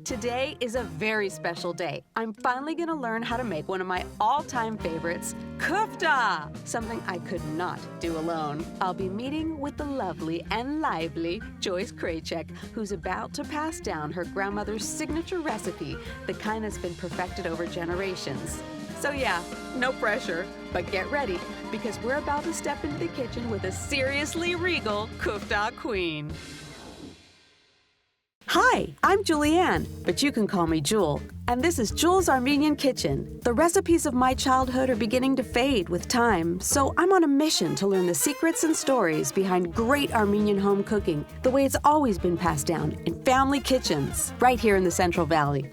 Today is a very special day. I'm finally gonna learn how to make one of my all-time favorites, kufta, something I could not do alone. I'll be meeting with the lovely and lively Joyce Kraychek, who's about to pass down her grandmother's signature recipe, the kind that's been perfected over generations. So yeah, no pressure, but get ready, because we're about to step into the kitchen with a seriously regal Kufta Queen. Hi, I'm Julianne, but you can call me Jul. And this is JUL'S Armenian Kitchen. The recipes of my childhood are beginning to fade with time, so I'm on a mission to learn the secrets and stories behind great Armenian home cooking, the way it's always been passed down in family kitchens, right here in the Central Valley.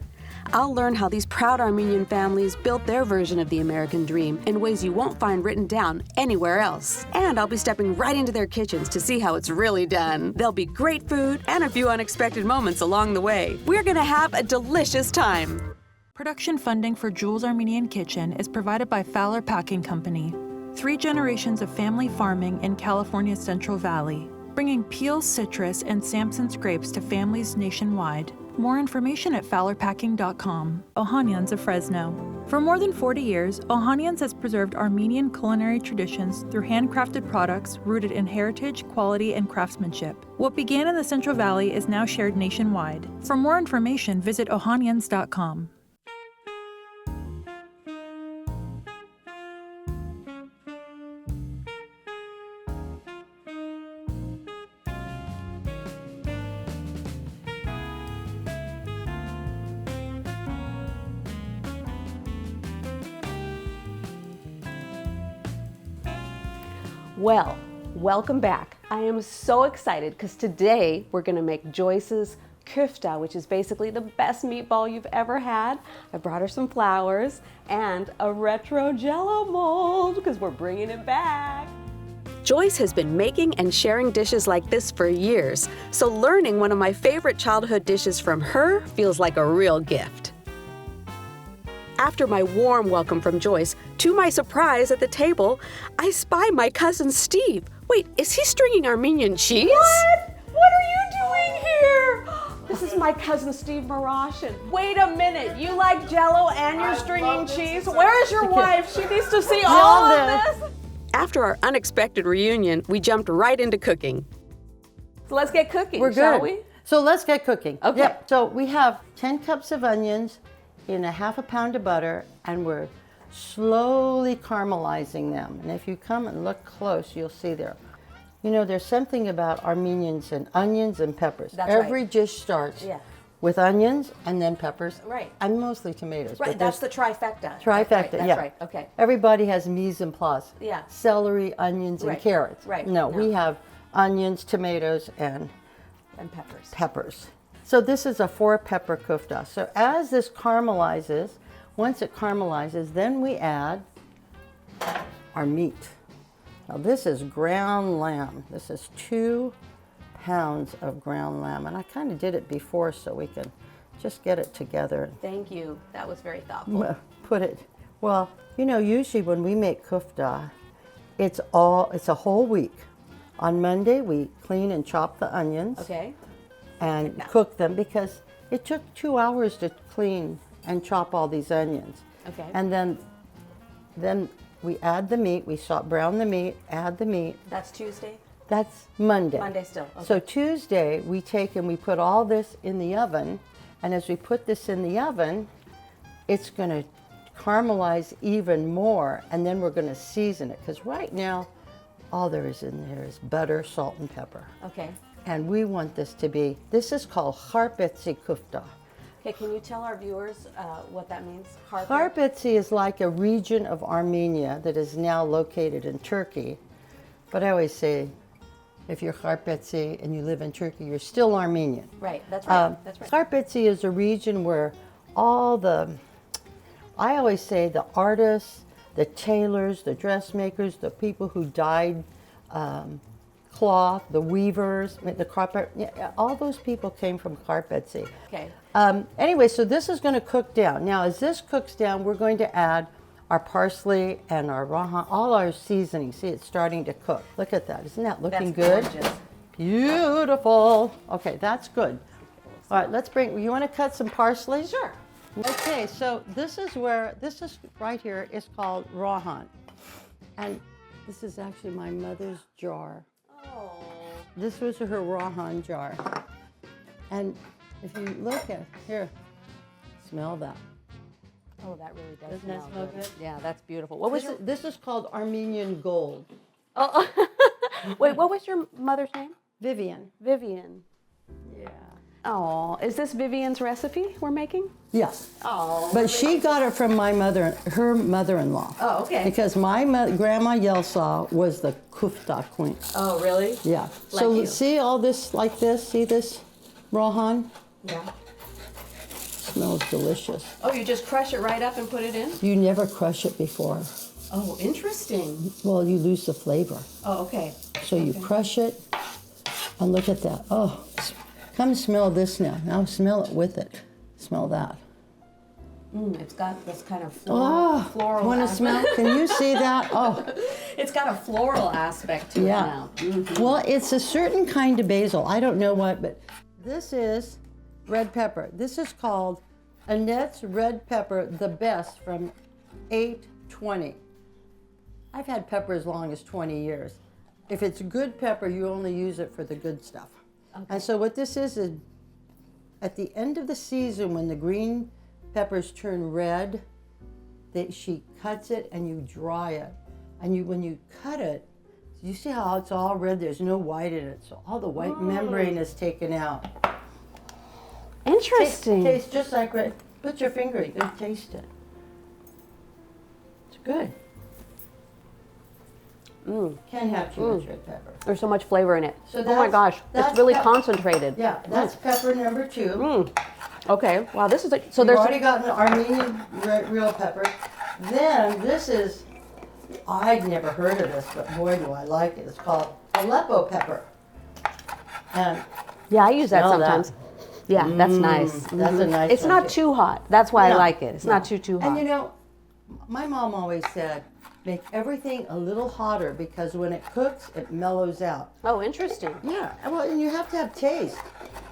I'll learn how these proud Armenian families built their version of the American dream in ways you won't find written down anywhere else. And I'll be stepping right into their kitchens to see how it's really done. There'll be great food and a few unexpected moments along the way. We're gonna have a delicious time. Production funding for JUL'S Armenian Kitchen is provided by Fowler Packing Company. 3 generations of family farming in California's Central Valley, bringing Peel citrus and Sampson's grapes to families nationwide. More information at fowlerpacking.com. Ohanians of Fresno. For more than 40 years, Ohanians has preserved Armenian culinary traditions through handcrafted products rooted in heritage, quality, and craftsmanship. What began in the Central Valley is now shared nationwide. For more information, visit ohanians.com. Well, welcome back. I am so excited because today we're gonna make Joyce's kufta, which is basically the best meatball you've ever had. I brought her some flowers and a retro Jell-O mold because we're bringing it back. Joyce has been making and sharing dishes like this for years, so learning one of my favorite childhood dishes from her feels like a real gift. After my warm welcome from Joyce, to my surprise at the table, I spy my cousin Steve. Wait, is he stringing Armenian cheese? What? What are you doing here? This is my cousin Steve Marashan. Wait a minute, you like Jell-O and you're stringing cheese? Where is your wife? She needs to see all of this. After our unexpected reunion, we jumped right into cooking. So let's get cooking, shall we? So let's get cooking. Okay. Yep. So we have 10 cups of onions in a half a pound of butter, and we're slowly caramelizing them. And if you come and look close, you'll see there. You know, there's something about Armenians and onions and peppers. That's Every right. dish starts with onions and then peppers. Right. And mostly tomatoes. Right, that's the trifecta. Trifecta, right, that's yeah. right, okay. Everybody has mise en place. Yeah. Celery, onions, and carrots. Right. No, we have onions, tomatoes, and peppers. So this is a 4-pepper kufta. So as this caramelizes, once it caramelizes, then we add our meat. Now this is ground lamb. This is 2 pounds of ground lamb. And I kind of did it before so we can just get it together. Thank you. That was very thoughtful. Well, you know, usually when we make kufta, it's a whole week. On Monday, we clean and chop the onions. Okay. And cook them because it took 2 hours to clean and chop all these onions. Okay. And then we add the meat, we brown the meat, add the meat. That's Tuesday? That's Monday. Monday still, okay. So Tuesday, we take and we put all this in the oven, and as we put this in the oven, it's gonna caramelize even more, and then we're gonna season it, because right now, all there is in there is butter, salt, and pepper. Okay. And we want this to be, this is called heartfelt kufta. Okay, can you tell our viewers what that means? Heartfelt is like a region of Armenia that is now located in Turkey. But I always say, if you're heartfelt and you live in Turkey, you're still Armenian. Right, that's right. That's right. Heartfelt is a region where all I always say the artists, the tailors, the dressmakers, the people who dyed cloth, the weavers, the carpet, all those people came from Heartfelt. Okay. Anyway, so this is going to cook down. Now, as this cooks down, we're going to add our parsley and our rahan, all our seasoning. See, it's starting to cook. Look at that. Isn't that looking good? Gorgeous. Beautiful. Okay, that's good. All right, let's bring, you want to cut some parsley? Sure. Okay, so this is right here is called Rohan. And this is actually my mother's jar. Oh. This was her Rohan jar. And if you look at, here, smell that. Oh, that really does Doesn't that smell good? Yeah, that's beautiful. What was This is called Armenian gold. Oh, wait, what was your mother's name? Vivian. Vivian. Yeah. Oh, is this Vivian's recipe we're making? Yes. Oh. But she got it from my her mother-in-law. Oh, okay. Because my grandma Yelsa was the Kufta Queen. Oh, really? Yeah. Like So you. see all this like this? See this, Rohan? Yeah. Smells delicious. Oh, you just crush it right up and put it in? You never crush it before. Oh, interesting. Well, you lose the flavor. Oh, okay. So you crush it, and look at that. Oh, come smell this now. Now smell it with it. Smell that. It's got this kind of floral want to smell? Can you see that? Oh. It's got a floral aspect to it now. Mm-hmm. Well, it's a certain kind of basil. I don't know what, but this is red pepper. This is called Annette's Red Pepper, the best from 820. I've had pepper as long as 20 years. If it's good pepper, you only use it for the good stuff. Okay. And so what this is at the end of the season when the green peppers turn red, she cuts it and you dry it. And when you cut it, you see how it's all red? There's no white in it, so all the white membrane is taken out. Interesting. Tastes just like red. Put your finger, you can taste it. It's good. Can't have too much red pepper. There's so much flavor in it. So oh my gosh, it's really concentrated. Yeah, that's pepper number 2. Okay, wow, this is so You've there's already got an Armenian real pepper. Then this is, I'd never heard of this, but boy do I like it. It's called Aleppo pepper. And yeah, I use that smell sometimes. Yeah, that's nice. That's a nice It's one, not too. too hot. That's why I like it. It's not too hot. And you know, my mom always said, make everything a little hotter because when it cooks, it mellows out. Oh, interesting. Yeah, well, and you have to have taste.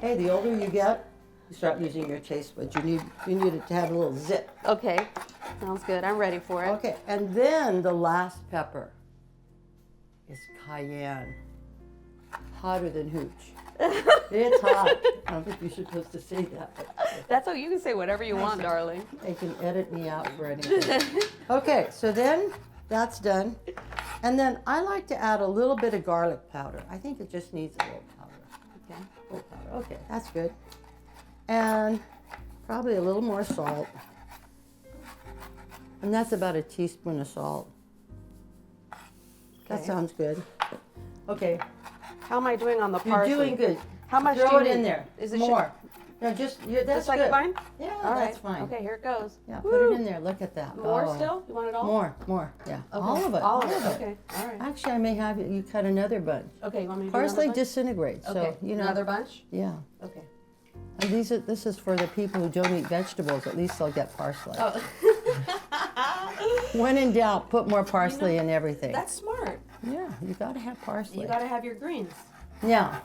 Hey, the older you get, you start using your taste buds. You need it to have a little zip. Okay, sounds good. I'm ready for it. Okay, and then the last pepper is cayenne. Hotter than hooch. It's hot. I don't think you're supposed to say that. That's how you can say whatever you want, darling. They can edit me out for anything. Okay, so then that's done. And then I like to add a little bit of garlic powder. I think it just needs a little powder. Okay. A little powder. Okay, that's good. And probably a little more salt. And that's about a teaspoon of salt. That sounds good. Okay. How am I doing on the parsley? You're doing good. How much Throw do you it need? in there. Is it more? No, that's just like good. fine? Yeah, All right. that's fine. Okay, here it goes. Yeah, put it in there. Look at that. More still? You want it all? More. Yeah. Okay. All of it. All of it. Okay. All right. Actually, I may have you cut another bunch. Okay, you want me to do Parsley another bunch? disintegrates, Okay. so you know. Another bunch? Yeah. Okay. And this is for the people who don't eat vegetables. At least they'll get parsley. Oh. When in doubt, put more parsley in everything. That's smart. Yeah, you got to have parsley. You got to have your greens. Now,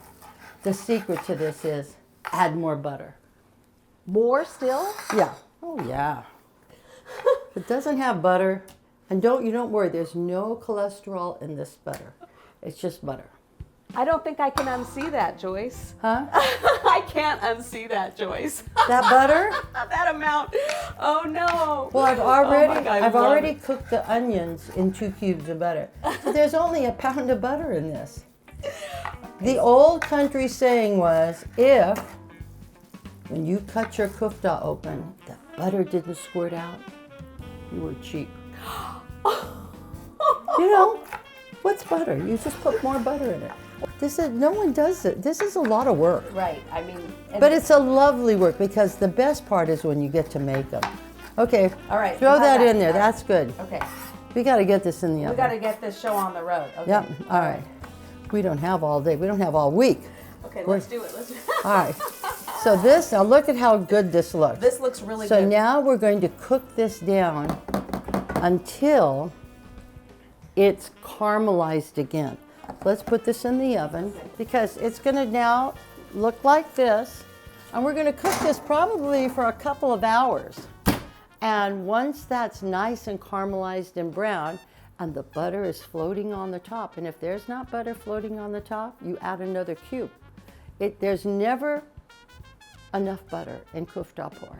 the secret to this is add more butter. More still? Yeah. Oh yeah. If it doesn't have butter, and you don't worry. There's no cholesterol in this butter. It's just butter. I don't think I can unsee that, Joyce. Huh? I can't unsee that, Joyce. That butter? That amount. Oh no. Well, I've God, already cooked the onions in 2 cubes of butter. So there's only a pound of butter in this. The old country saying was, when you cut your kufta open, the butter didn't squirt out, you were cheap. You know, what's butter? You just put more butter in it. No one does it. This is a lot of work. Right. I mean. But it's a lovely work because the best part is when you get to make them. Okay. All right. Throw that in there. That's good. Okay. We got to get this in the oven. We got to get this show on the road. Okay. Yep. All right. We don't have all day. We don't have all week. Okay. Let's do it. All right. So now look at how good this looks. This looks really good. So good. now we're going to cook this down until it's caramelized again. Let's put this in the oven because it's going to now look like this And we're going to cook this probably for a couple of hours. And once that's nice and caramelized and brown, and the butter is floating on the top, and if there's not butter floating on the top, you add another cube. There's never enough butter in kufta por.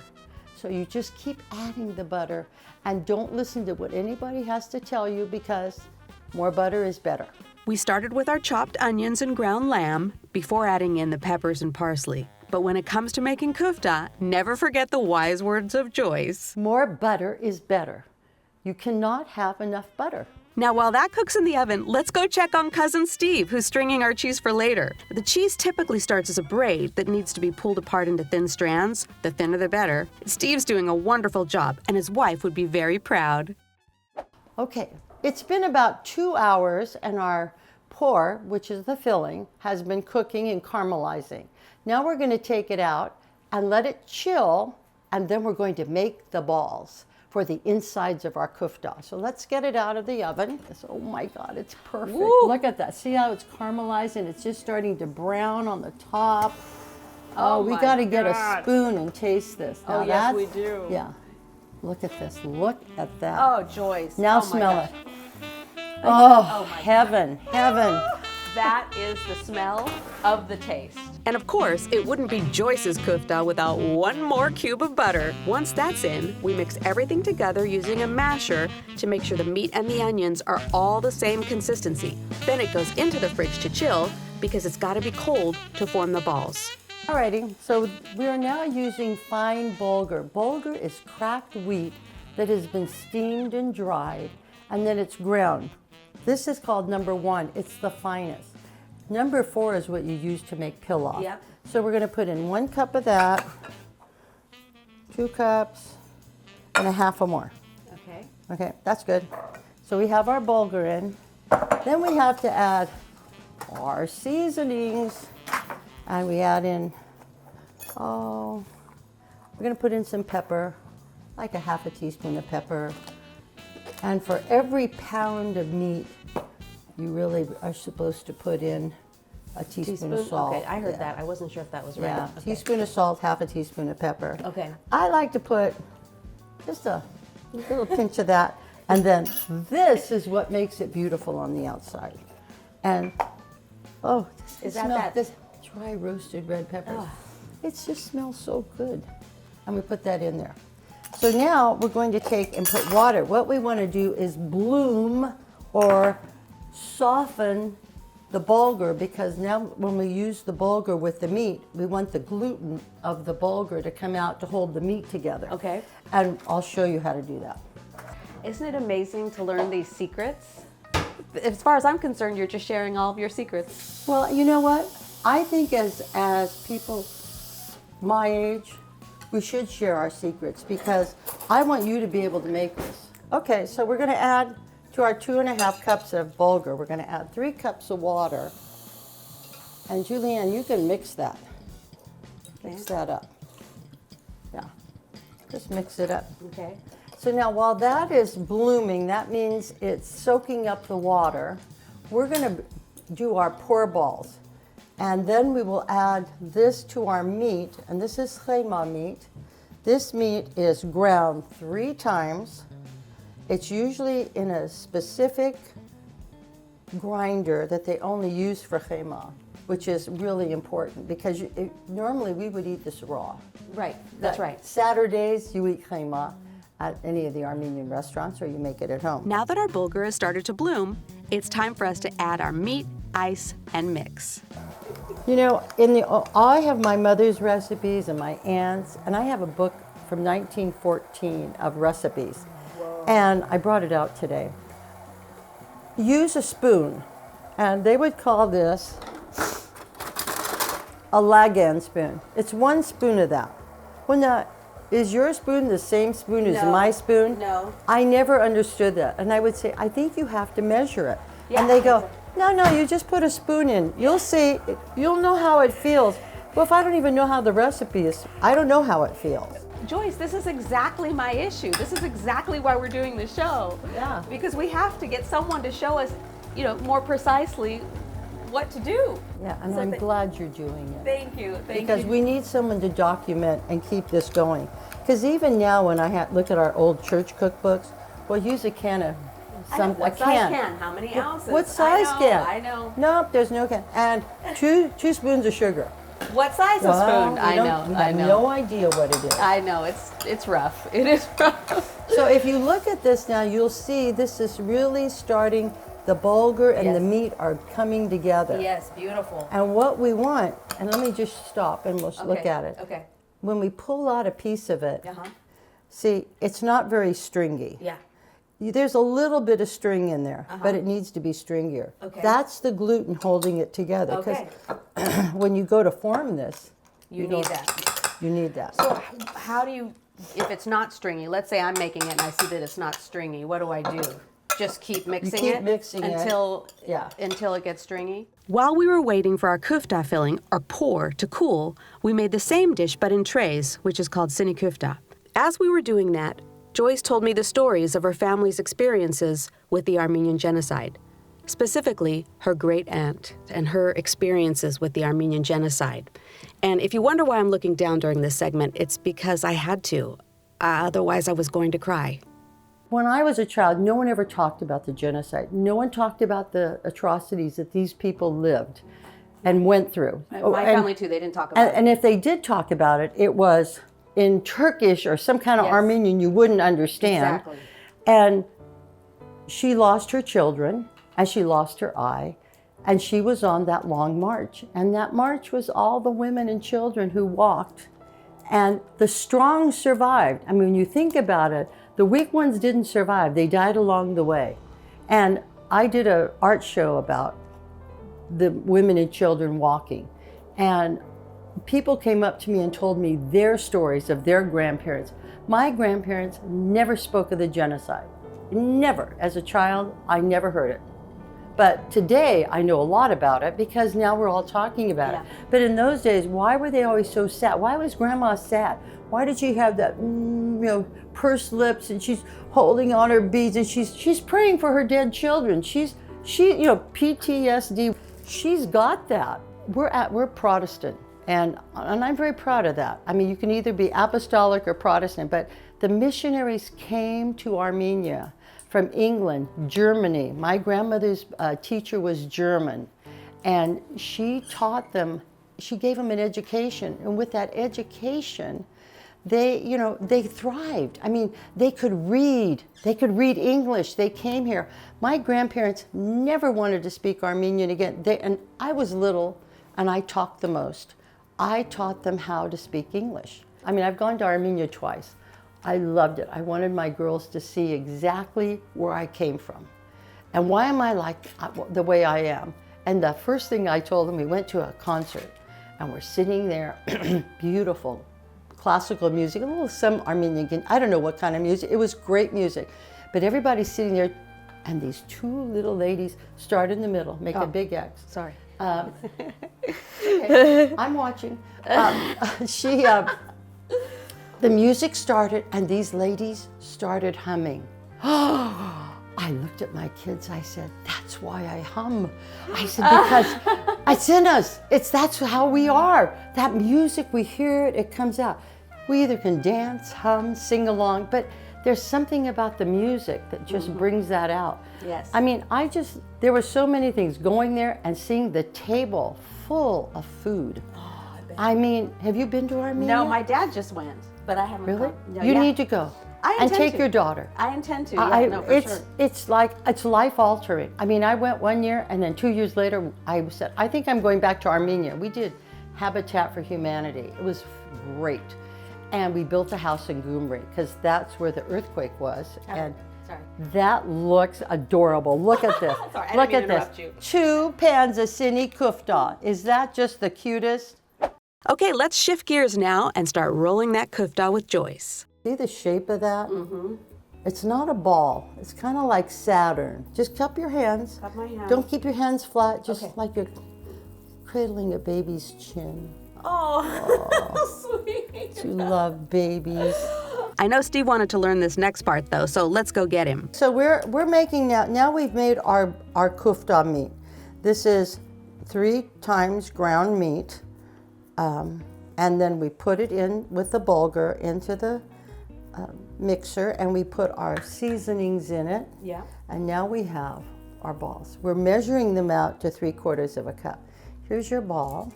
So you just keep adding the butter and don't listen to what anybody has to tell you, because more butter is better. We started with our chopped onions and ground lamb before adding in the peppers and parsley. But when it comes to making kufta, never forget the wise words of Joyce. More butter is better. You cannot have enough butter. Now, while that cooks in the oven, let's go check on Cousin Steve, who's stringing our cheese for later. The cheese typically starts as a braid that needs to be pulled apart into thin strands. The thinner the better. Steve's doing a wonderful job, and his wife would be very proud. Okay, it's been about 2 hours, and our por, which is the filling, has been cooking and caramelizing. Now we're going to take it out and let it chill, and then we're going to make the balls for the insides of our kufta. So let's get it out of the oven. Oh my God, it's perfect. Woo. Look at that. See how it's caramelized and it's just starting to brown on the top. Oh, we got to get a spoon and taste this. Now yes, we do. Yeah. Look at this. Look at that. Oh, Joyce. Now Oh, my smell gosh. it. Oh, heaven, heaven. That is the smell of the taste. And of course, it wouldn't be Joyce's kufta without one more cube of butter. Once that's in, we mix everything together using a masher to make sure the meat and the onions are all the same consistency. Then it goes into the fridge to chill because it's got to be cold to form the balls. Alrighty, so we are now using fine bulgur. Bulgur is cracked wheat that has been steamed and dried, and then it's ground. This is called number 1. It's the finest. Number 4 is what you use to make pilaf. Yep. So we're going to put in 1 cup of that, 2 cups, and a half or more. Okay. Okay, that's good. So we have our bulgur in. Then we have to add our seasonings. And we add in, we're going to put in some pepper, like a half a teaspoon of pepper. And for every pound of meat, you really are supposed to put in a teaspoon of salt. Okay, I heard that. I wasn't sure if that was right. Yeah, Okay. teaspoon of salt, half a teaspoon of pepper. Okay. I like to put just a little pinch of that. And then this is what makes it beautiful on the outside. And, Is that this dry roasted red peppers. It just smells so good. And we put that in there. So now we're going to take and put water. What we want to do is bloom or soften the bulgur, because now when we use the bulgur with the meat, we want the gluten of the bulgur to come out to hold the meat together. Okay. And I'll show you how to do that. Isn't it amazing to learn these secrets? As far as I'm concerned, you're just sharing all of your secrets. Well, you know what? I think as people my age, we should share our secrets, because I want you to be able to make this. Okay, so we're going to add to our 2.5 cups of bulgur, we're going to add 3 cups of water. And Julianne, you can mix that. Mix that up. Yeah, just mix it up. Okay. So now while that is blooming, that means it's soaking up the water. We're going to do our pour balls. And then we will add this to our meat, and this is khema meat. This meat is ground 3 times. It's usually in a specific grinder that they only use for khema, which is really important, because normally we would eat this raw. Right, that's right. Saturdays you eat khema at any of the Armenian restaurants, or you make it at home. Now that our bulgur has started to bloom, it's time for us to add our meat, ice, and mix. You know, I have my mother's recipes and my aunt's, and I have a book from 1914 of recipes. Whoa. And I brought it out today. Use a spoon, and they would call this a lagan spoon. It's 1 spoon of that. Well, now, is your spoon the same spoon as my spoon? No. I never understood that. And I would say, I think you have to measure it. Yeah, and they go, no, you just put a spoon in. You'll see, you'll know how it feels. Well, if I don't even know how the recipe is, I don't know how it feels. Joyce, this is exactly my issue. This is exactly why we're doing the show. Yeah. Because we have to get someone to show us, more precisely what to do. Yeah, and I'm glad you're doing it. Thank you. Because we need someone to document and keep this going. Because even now when I look at our old church cookbooks, we'll use a can of What size can? How many ounces? What size can? I know. Nope, there's no can. And two spoons of sugar. What size of spoon? I know. You have no idea what it is. I know. It's rough. It is rough. So if you look at this now, you'll see this is really starting. The bulgur and the meat are coming together. Yes, beautiful. And what we want, and let me just stop and we'll look at it. Okay. When we pull out a piece of it, Uh-huh. see, it's not very stringy. Yeah. There's a little bit of string in there, but it needs to be stringier. Okay. That's the gluten holding it together. Okay. When you go to form this, You need that. you need that. So how do you, if it's not stringy, let's say I'm making it and I see that it's not stringy, what do I do? Just keep mixing it until it gets stringy? While we were waiting for our kufta filling, or pour, to cool, we made the same dish but in trays, which is called sini kufta. As we were doing that, Joyce told me the stories of her family's experiences with the Armenian genocide, specifically her great aunt and her experiences with the Armenian genocide. And if you wonder why I'm looking down during this segment, it's because I had to. Otherwise, I was going to cry. When I was a child, no one ever talked about the genocide. No one talked about the atrocities that these people lived and went through. My family too, they didn't talk about it. And if they did talk about it, it was in Turkish or some kind of Armenian you wouldn't understand. Exactly. And she lost her children and she lost her eye, and she was on that long march. And that march was all the women and children who walked, and the strong survived. I mean, when you think about it, the weak ones didn't survive. They died along the way. And I did an art show about the women and children walking. And people came up to me and told me their stories of their grandparents. My grandparents never spoke of the genocide. Never. As a child, I never heard it. But today, I know a lot about it because now we're all talking about it. But in those days, why were they always so sad? Why was Grandma sad? Why did she have that, pursed lips, and she's holding on her beads, and she's praying for her dead children. She PTSD. She's got that. We're Protestant. And I'm very proud of that. I mean, you can either be apostolic or Protestant, but the missionaries came to Armenia from England, Germany. My grandmother's teacher was German, and she taught them, she gave them an education, and with that education, they thrived. I mean, they could read English. They came here. My grandparents never wanted to speak Armenian again. And I was little, and I talked the most. I taught them how to speak English. I mean, I've gone to Armenia twice. I loved it. I wanted my girls to see exactly where I came from. And why am I like the way I am? And the first thing I told them, we went to a concert, and we're sitting there, beautiful classical music, a little some Armenian, I don't know what kind of music. It was great music. But everybody's sitting there, and these two little ladies start in the middle, make a big X. Sorry. Okay, I'm watching. The music started, and these ladies started humming. I looked at my kids, I said, that's why I hum. I said, because it's in us. That's how we are. That music, we hear it, it comes out. We either can dance, hum, sing along, but there's something about the music that just brings that out. Yes. I mean, there were so many things, going there and seeing the table full of food. Oh, I mean, have you been to Armenia? No, my dad just went, but I haven't. Really? No, you need to go. And take your daughter. I intend to, for sure. It's life altering. I mean, I went 1 year, and then 2 years later, I said, I think I'm going back to Armenia. We did Habitat for Humanity. It was great. And we built a house in Gyumri, because that's where the earthquake was. And that looks adorable. Look at this. Sorry, Look I at didn't mean to this. interrupt you. 2 pans of sini kufta. Is that just the cutest? Okay, let's shift gears now and start rolling that kufta with Joyce. See the shape of that? Mm-hmm. It's not a ball. It's kind of like Saturn. Just cup your hands. Cup my hands. Don't keep your hands flat, just like you're cradling a baby's chin. Oh, sweet. You love babies. I know Steve wanted to learn this next part though, so let's go get him. So we're making now we've made our kufta meat. This is 3 times ground meat, and then we put it in with the bulgur into the mixer, and we put our seasonings in it. Yeah. And now we have our balls. We're measuring them out to 3/4 of a cup. Here's your ball.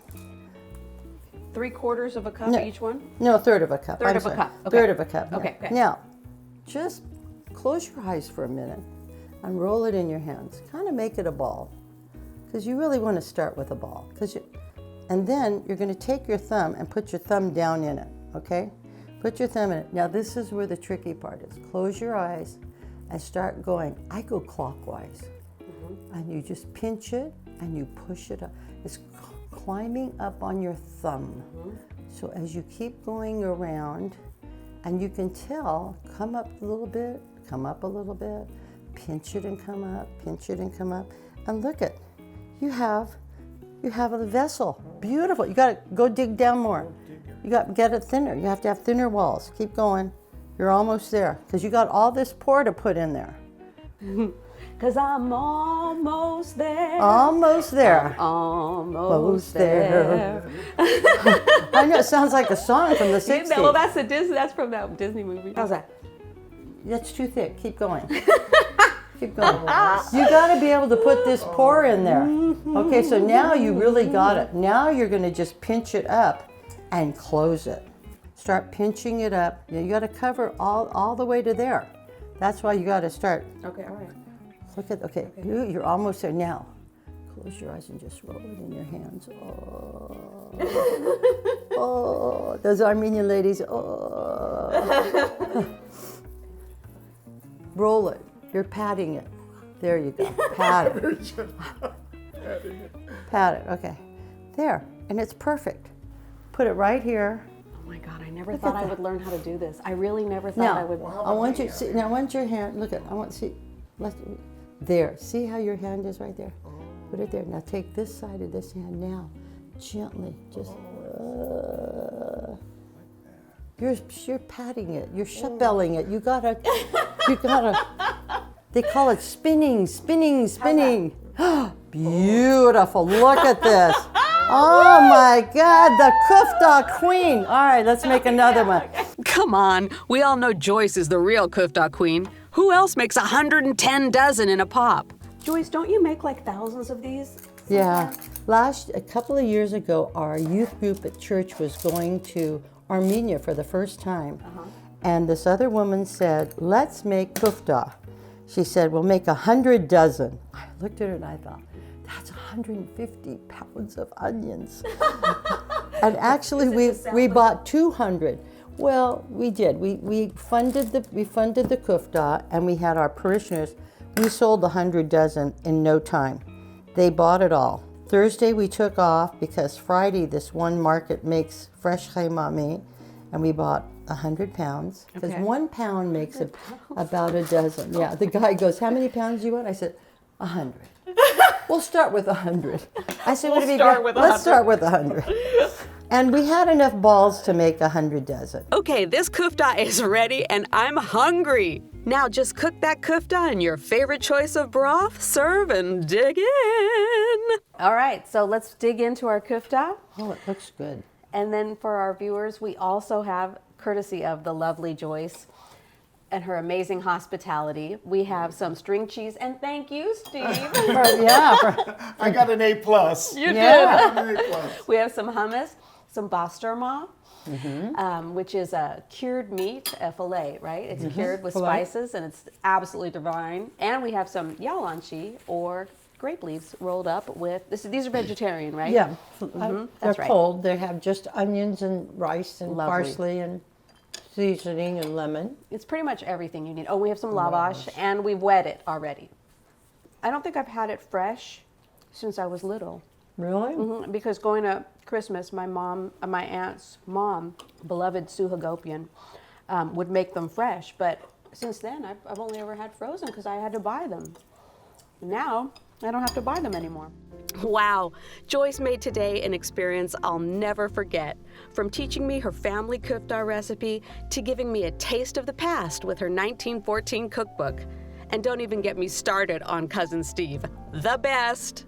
3/4 of a cup each one? No, 1/3 of a cup. Third of a cup. Okay. 1/3 of a cup. Okay. Now, just close your eyes for a minute and roll it in your hands. Kind of make it a ball, because you really want to start with a ball. And then you're going to take your thumb and put your thumb down in it, okay? Put your thumb in it. Now this is where the tricky part is. Close your eyes and start going. I go clockwise. And you just pinch it and you push it up. It's climbing up on your thumb. So as you keep going around, and you can tell, come up a little bit, come up a little bit, pinch it and come up, pinch it and come up. And look at, you have a vessel. Beautiful. You got to go dig down more. You got to get it thinner. You have to have thinner walls. Keep going. You're almost there, because you got all this pour to put in there. Because I'm almost there. Almost there. Almost there. I know, it sounds like a song from the 60s. Well, that's from that Disney movie. How's that? That's too thick. Keep going. Keep going. You got to be able to put this pour in there. Okay, so now you really got it. Now you're going to just pinch it up and close it. Start pinching it up. You got to cover all the way to there. That's why you got to start. Okay, all right. Look at, okay. You're almost there now. Close your eyes and just roll it in your hands. Oh, those Armenian ladies. Oh. Roll it. You're patting it. There you go. Pat it. Pat it. Okay. There. And it's perfect. Put it right here. Oh my God, I never thought I would learn how to do this. I really never thought I would. I want you to see. Now, I want your hand. Look at. I want to see. There. See how your hand is right there? Put it there. Now take this side of this hand now. Gently. Just. You're patting it. You're shut-belling it. You gotta. They call it spinning. Beautiful. Look at this. Oh my God, the Kufta Queen. All right, let's make another one. Come on, we all know Joyce is the real Kufta Queen. Who else makes 110 dozen in a pop? Joyce, don't you make like thousands of these? Yeah. A couple of years ago, our youth group at church was going to Armenia for the first time. And this other woman said, let's make kufta. She said, we'll make 100 dozen. I looked at her and I thought, that's 150 pounds of onions. And actually we bought 200. Well, we did. We funded the kufta, and we had our parishioners. We sold 100 dozen in no time. They bought it all. Thursday we took off because Friday this one market makes fresh chayma meat, and we bought 100 pounds, because 1 pound makes about a dozen. Yeah, the guy goes, how many pounds do you want? I said, 100. We'll start with 100. I said, let's start with 100. And we had enough balls to make 100 dozen. Okay, this kufta is ready and I'm hungry. Now just cook that kufta in your favorite choice of broth, serve, and dig in. All right, so let's dig into our kufta. Oh, it looks good. And then for our viewers, we also have, courtesy of the lovely Joyce and her amazing hospitality, we have some string cheese. And thank you, Steve. I got an A+. You did. We have some hummus, some basturma, which is a cured meat, a filet, right? It's cured with spices, and it's absolutely divine. And we have some yalanchi, or grape leaves rolled up with, these are vegetarian, right? Yeah, That's they're right. cold. They have just onions and rice and Lovely. parsley and seasoning and lemon. It's pretty much everything you need. Oh, we have some lavash, and we've wet it already. I don't think I've had it fresh since I was little. Really? Because going to Christmas, my aunt's mom, beloved Sue Hagopian, would make them fresh. But since then, I've only ever had frozen because I had to buy them. Now, I don't have to buy them anymore. Wow, Joyce made today an experience I'll never forget. From teaching me her family kufta recipe to giving me a taste of the past with her 1914 cookbook. And don't even get me started on Cousin Steve, the best.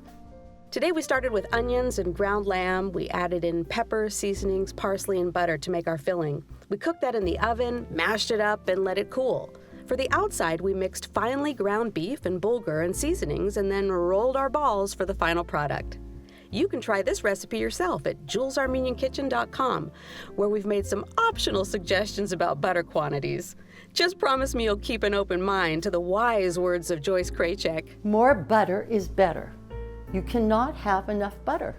Today we started with onions and ground lamb. We added in pepper, seasonings, parsley, and butter to make our filling. We cooked that in the oven, mashed it up, and let it cool. For the outside, we mixed finely ground beef and bulgur and seasonings and then rolled our balls for the final product. You can try this recipe yourself at JUL'SArmenianKitchen.com, where we've made some optional suggestions about butter quantities. Just promise me you'll keep an open mind to the wise words of Joyce Kraychek. More butter is better. You cannot have enough butter.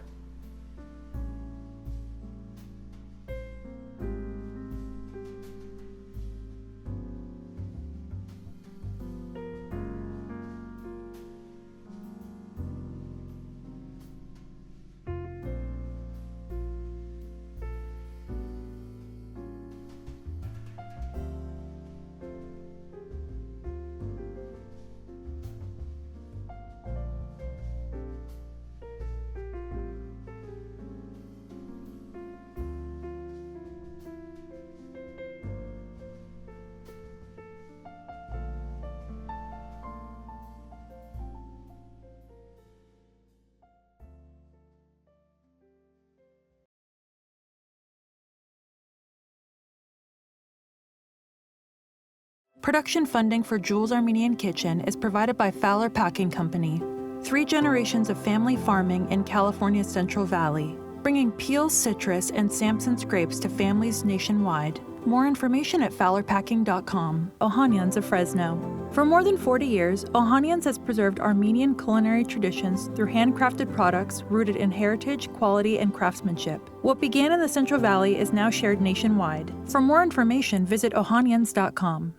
Production funding for JUL'S Armenian Kitchen is provided by Fowler Packing Company. 3 generations of family farming in California's Central Valley, bringing Peel citrus and Sampson's grapes to families nationwide. More information at fowlerpacking.com. Ohanians of Fresno. For more than 40 years, Ohanians has preserved Armenian culinary traditions through handcrafted products rooted in heritage, quality, and craftsmanship. What began in the Central Valley is now shared nationwide. For more information, visit ohanians.com.